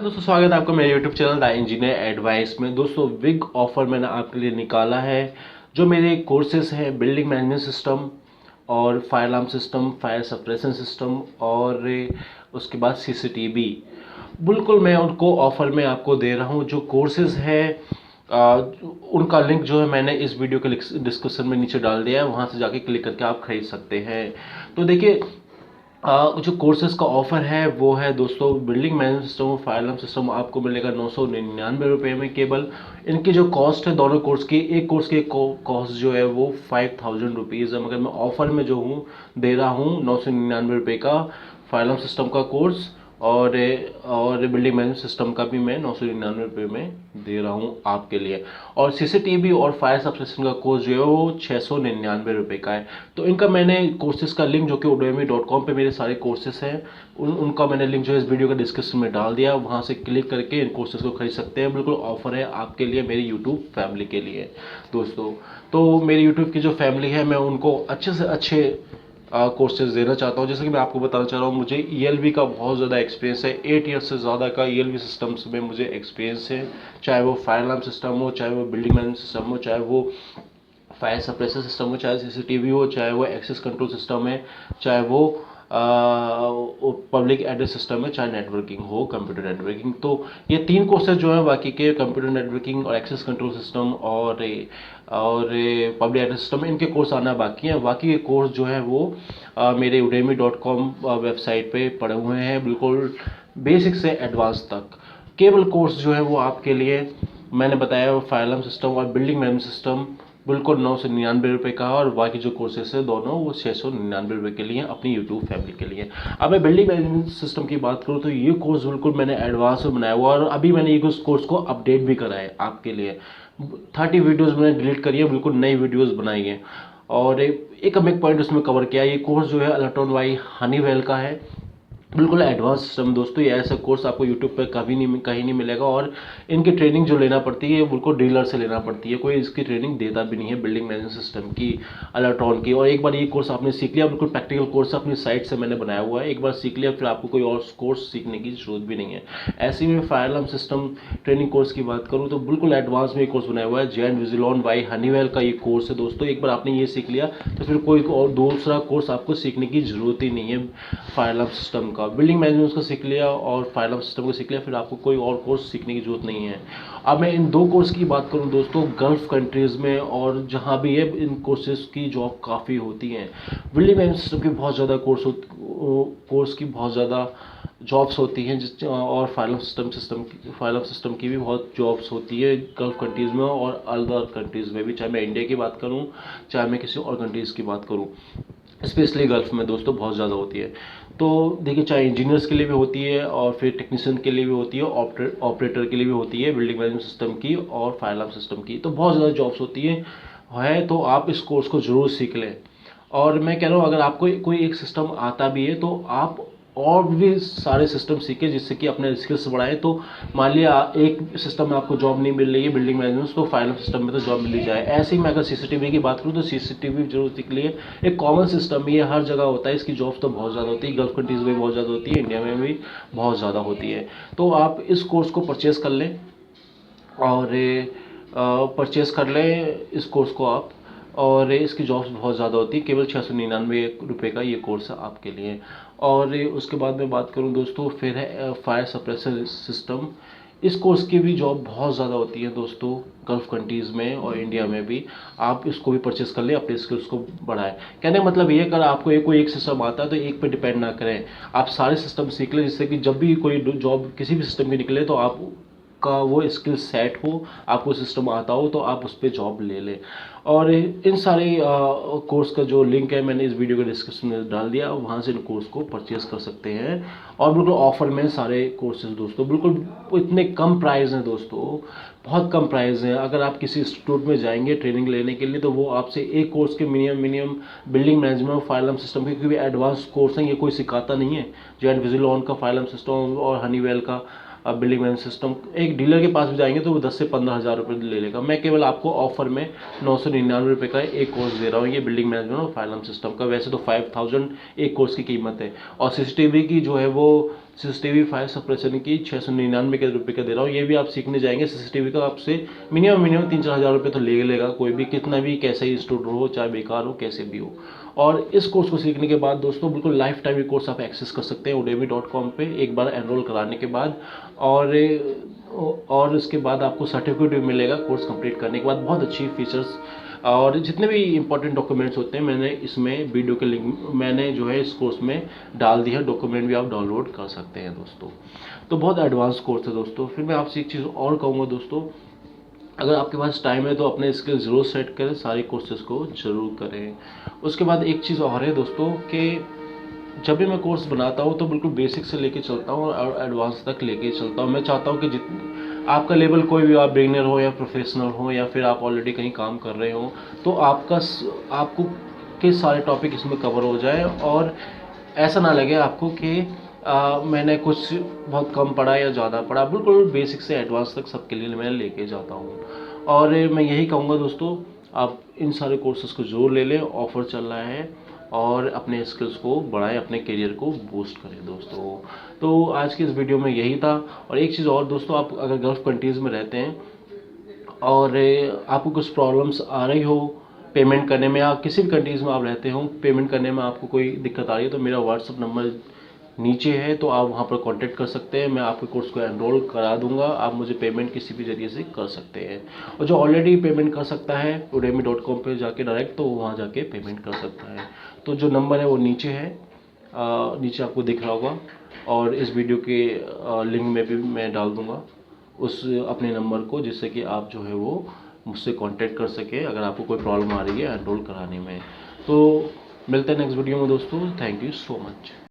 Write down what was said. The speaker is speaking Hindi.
दोस्तों, स्वागत है आपका मेरे YouTube channel the engineer advice में। दोस्तों, बिग ऑफर मैंने आपके लिए निकाला है। जो मेरे कोर्सेज हैं बिल्डिंग मैनेजमेंट सिस्टम और fire alarm system, fire suppression system और उसके बाद सीसीटीवी, बिल्कुल मैं उनको ऑफर में आपको दे रहा हूँ। जो कोर्सेज है उनका लिंक जो है मैंने इस वीडियो के डिस्क्रिप्शन में नीचे डाल दिया है, वहाँ से जाके क्लिक करके आप खरीद सकते हैं। तो देखिए, जो कोर्सेज का ऑफर है वो है दोस्तों, बिल्डिंग मैनेजमेंट सिस्टम और फायर अलार्म सिस्टम आपको मिलेगा 999 में केवल। इनकी जो कॉस्ट है दोनों कोर्स की, एक कोर्स की कॉस्ट जो है वो 5000 रुपीज़ है, मगर मैं ऑफर में जो हूँ दे रहा हूँ 999 का फायर अलार्म सिस्टम का कोर्स और बिल्डिंग मैनेजमेंट सिस्टम का भी मैं 999 में दे रहा हूँ आपके लिए। और सीसीटीवी और फायर सप्रेशन का कोर्स जो है वो 699 का है। तो इनका मैंने कोर्सेज का लिंक जो कि udemy.com पे मेरे सारे कोर्सेज हैं उनका मैंने लिंक जो है इस वीडियो का डिस्क्रिप्शन में डाल दिया, वहाँ से क्लिक करके इन कोर्सेज को खरीद सकते हैं। बिल्कुल ऑफर है आपके लिए, मेरी यूट्यूब फैमिली के लिए दोस्तों। तो मेरी यूट्यूब की जो फैमिली है मैं उनको अच्छे से अच्छे कोर्सेज देना चाहता हूँ। जैसे कि मैं आपको बताना चाह रहा हूँ, मुझे ईएलबी का बहुत ज़्यादा एक्सपीरियंस है। 8 ईयर्स से ज़्यादा का ईएलबी सिस्टम्स में मुझे एक्सपीरियंस है, चाहे वो फायर अलार्म सिस्टम हो, चाहे वो बिल्डिंग मैनेजमेंट सिस्टम हो, चाहे वो फायर सप्रेसर सिस्टम हो, चाहे सीसीटीवी हो, चाहे वो एक्सेस कंट्रोल सिस्टम है, चाहे वो पब्लिक एड्रेस सिस्टम है, चाहे नेटवर्किंग हो, कंप्यूटर नेटवर्किंग। तो ये 3 कोर्सेज जो हैं बाकी के, कंप्यूटर नेटवर्किंग और एक्सेस कंट्रोल सिस्टम और पब्लिक एड्रेस सिस्टम, इनके कोर्स आना बाकी हैं। बाकी के कोर्स जो है वो मेरे udemy.com वेबसाइट पे पड़े हुए हैं, बिल्कुल बेसिक से एडवांस तक। केवल कोर्स जो है वो आपके लिए मैंने बताया फायर अलार्म सिस्टम और बिल्डिंग मैनेजमेंट सिस्टम बिल्कुल 999 का, और बाकी जो कोर्सेस है दोनों वो 699 के लिए अपनी यूट्यूब फैमिली के लिए। अब मैं बिल्डिंग मैनेजमेंट सिस्टम की बात करूँ तो ये कोर्स बिल्कुल मैंने एडवांस में बनाया हुआ, और अभी मैंने ये कोर्स को अपडेट भी करा है आपके लिए। 30 वीडियोज़ मैंने डिलीट करी है, बिल्कुल नई वीडियोज़ बनाई है, और एक पॉइंट उसमें कवर किया। ये कोर्स जो है इलेक्ट्रॉन बाई हनीवेल का है, बिल्कुल एडवांस सिस्टम दोस्तों। ये ऐसा कोर्स आपको यूट्यूब पर कहीं नहीं मिलेगा, और इनकी ट्रेनिंग जो लेना पड़ती है बिल्कुल डीलर से लेना पड़ती है, कोई इसकी ट्रेनिंग देता भी नहीं है बिल्डिंग मैनेजमेंट सिस्टम की, इलेक्ट्रॉन की। और एक बार ये कोर्स आपने सीख लिया, बिल्कुल प्रैक्टिकल कोर्स अपनी साइट से मैंने बनाया हुआ है, एक बार सीख लिया फिर आपको कोई और कोर्स सीखने की जरूरत भी नहीं है। ऐसे में fire alarm system training course की बात करूँ तो बिल्कुल एडवांस में कोर्स बनाया हुआ है, जेएंड विजिलॉन बाई हनीवेल का ये कोर्स है दोस्तों। एक बार आपने ये सीख लिया तो फिर कोई और दूसरा कोर्स आपको सीखने की जरूरत ही नहीं है फायर अलार्म सिस्टम का। बिल्डिंग मैनेजमेंट को सीख लिया और फायर अलार्म सिस्टम को सीख लिया, फिर आपको कोई और कोर्स सीखने की जरूरत नहीं है। अब मैं इन 2 कोर्स की बात करूं दोस्तों, गल्फ कंट्रीज़ में और जहां भी है इन कोर्सेज की जॉब काफ़ी होती हैं। बिल्डिंग मैनेजमेंट सिस्टम की बहुत ज़्यादा कोर्स की बहुत ज़्यादा जॉब्स होती हैं, और फायर अलार्म सिस्टम की भी बहुत जॉब्स होती है गल्फ कंट्रीज़ में और अदर कंट्रीज़ में भी, चाहे मैं इंडिया की बात करूँ चाहे मैं किसी और कंट्रीज़ की बात करूँ, स्पेशली गल्फ में दोस्तों बहुत ज़्यादा होती है। तो देखिए, चाहे इंजीनियर्स के लिए भी होती है और फिर टेक्नीशियन के लिए भी होती है, ऑपरेटर के लिए भी होती है बिल्डिंग मैनेजमेंट सिस्टम की और फायर अलार्म सिस्टम की, तो बहुत ज़्यादा जॉब्स होती है। तो आप इस कोर्स को ज़रूर सीख लें। और मैं कह रहा हूँ, अगर आपको कोई एक सिस्टम आता भी है तो आप और भी सारे सिस्टम सीखें, जिससे कि अपने स्किल्स बढ़ाएं। तो मान लिया एक सिस्टम में आपको जॉब नहीं मिल रही है बिल्डिंग मैनेजमेंट, तो फायर अलार्म सिस्टम में तो जॉब मिल ही जाए। ऐसे ही मैं अगर सीसीटीवी की बात करूँ तो सीसीटीवी जरूर सीख लिए, एक कॉमन सिस्टम ही है, हर जगह होता है, इसकी जॉब्स तो बहुत ज़्यादा होती है, गल्फ कंट्रीज़ में बहुत ज़्यादा होती है, इंडिया में भी बहुत ज़्यादा होती है। तो आप इस कोर्स को परचेज़ कर लें, और परचेज़ कर लें इस कोर्स को आप, और इसकी जॉब्स बहुत ज़्यादा होती है। केवल 699 का ये कोर्स है आपके लिए। और उसके बाद मैं बात करूं दोस्तों, फिर है फायर सप्रेसर सिस्टम। इस कोर्स की भी जॉब बहुत ज़्यादा होती है दोस्तों गल्फ कंट्रीज़ में और इंडिया में भी। आप इसको भी परचेस कर लें, अपने स्किल्स को बढ़ाएं। कहने का मतलब ये, अगर आपको कोई एक सिस्टम आता है तो एक पे डिपेंड ना करें, आप सारे सिस्टम सीख लें, जिससे कि जब भी कोई जॉब किसी भी सिस्टम की निकले तो आप का वो स्किल सेट हो, आपको सिस्टम आता हो, तो आप उस पर जॉब ले लें। और इन सारे कोर्स का जो लिंक है मैंने इस वीडियो के डिस्क्रिप्शन में डाल दिया, वहाँ से इन कोर्स को परचेज कर सकते हैं। और बिल्कुल ऑफर में सारे कोर्सेज दोस्तों, बिल्कुल इतने कम प्राइस हैं दोस्तों, बहुत कम प्राइस है। अगर आप किसी इंस्टीट्यूट में जाएंगे ट्रेनिंग लेने के लिए तो वो आपसे एक कोर्स के मिनिमम बिल्डिंग मैनेजमेंट और फायर अलार्म सिस्टम के, क्योंकि एडवांस कोर्स हैं, ये कोई सिखाता नहीं है। जेड विजिलॉन का फायर अलार्म सिस्टम और हनीवेल का बिल्डिंग मैनेजमेंट सिस्टम, एक डीलर के पास भी जाएंगे तो वो 10 से 15 हज़ार रुपये ले लेगा। मैं केवल आपको ऑफर में 999 का एक कोर्स दे रहा हूँ, ये बिल्डिंग मैनेजमेंट और फायर अलार्म सिस्टम का। वैसे तो 5000 एक कोर्स की कीमत है, और सीसीटीवी की जो है वो सीसीटीवी फायर सप्रेशन की 699 के रुपये का दे रहा हूँ। ये भी आप सीखने जाएंगे सीसीटीवी का, आपसे मिनिमम 3-4 हज़ार रुपये तो ले लेगा कोई भी, कितना भी कैसा ही इंस्टीट्यूट हो, चाहे बेकार हो, कैसे भी हो। और इस कोर्स को सीखने के बाद दोस्तों बिल्कुल लाइफ टाइम ये कोर्स आप एक्सेस कर सकते हैं udemy.com पे एक बार एनरोल कराने के बाद। और इसके बाद आपको सर्टिफिकेट भी मिलेगा कोर्स कंप्लीट करने के बाद। बहुत अच्छी फीचर्स और जितने भी इंपॉर्टेंट डॉक्यूमेंट्स होते हैं मैंने इसमें वीडियो के लिंक मैंने जो है इस कोर्स में डाल दिया है, डॉक्यूमेंट भी आप डाउनलोड कर सकते हैं दोस्तों। तो बहुत एडवांस कोर्स है दोस्तों। फिर मैं आपसे एक चीज़ और कहूँगा दोस्तों, अगर आपके पास टाइम है तो अपने स्किल ज़रूर सेट करें, सारे कोर्सेज़ को ज़रूर करें। उसके बाद एक चीज़ और है दोस्तों कि जब भी मैं कोर्स बनाता हूँ तो बिल्कुल बेसिक से लेके चलता हूँ और एडवांस तक लेके चलता हूँ। मैं चाहता हूँ कि आपका लेवल कोई भी, आप बिगिनर हो या प्रोफेशनल हो या फिर आप ऑलरेडी कहीं काम कर रहे हो, तो आपको के सारे टॉपिक इसमें कवर हो जाए और ऐसा ना लगे आपको कि मैंने कुछ बहुत कम पढ़ा या ज़्यादा पढ़ा। बिल्कुल बेसिक से एडवांस तक सबके लिए मैं लेके जाता हूँ। और मैं यही कहूँगा दोस्तों, आप इन सारे कोर्सेज़ को ज़रूर ले लें, ऑफ़र चल रहा है, और अपने स्किल्स को बढ़ाएं, अपने करियर को बूस्ट करें दोस्तों। तो आज की इस वीडियो में यही था। और एक चीज़ और दोस्तों, आप अगर गल्फ़ कंट्रीज़ में रहते हैं और आपको कुछ प्रॉब्लम्स आ रही हो पेमेंट करने में, या किसी भी कंट्रीज़ में आप रहते हो पेमेंट करने में आपको कोई दिक्कत आ रही है, तो मेरा व्हाट्सअप नंबर नीचे है, तो आप वहाँ पर कांटेक्ट कर सकते हैं। मैं आपके कोर्स को एनरोल करा दूंगा, आप मुझे पेमेंट किसी भी जरिए से कर सकते हैं। और जो ऑलरेडी पेमेंट कर सकता है udemy.com पे जाके डायरेक्ट, तो वहाँ जाके पेमेंट कर सकता है। तो जो नंबर है वो नीचे है, नीचे आपको दिख रहा होगा, और इस वीडियो के लिंक में भी मैं डाल दूँगा उस अपने नंबर को, जिससे कि आप जो है वो मुझसे कांटेक्ट कर सकें अगर आपको कोई प्रॉब्लम आ रही है एनरोल कराने में। तो मिलते हैं नेक्स्ट वीडियो में दोस्तों। Thank you so much.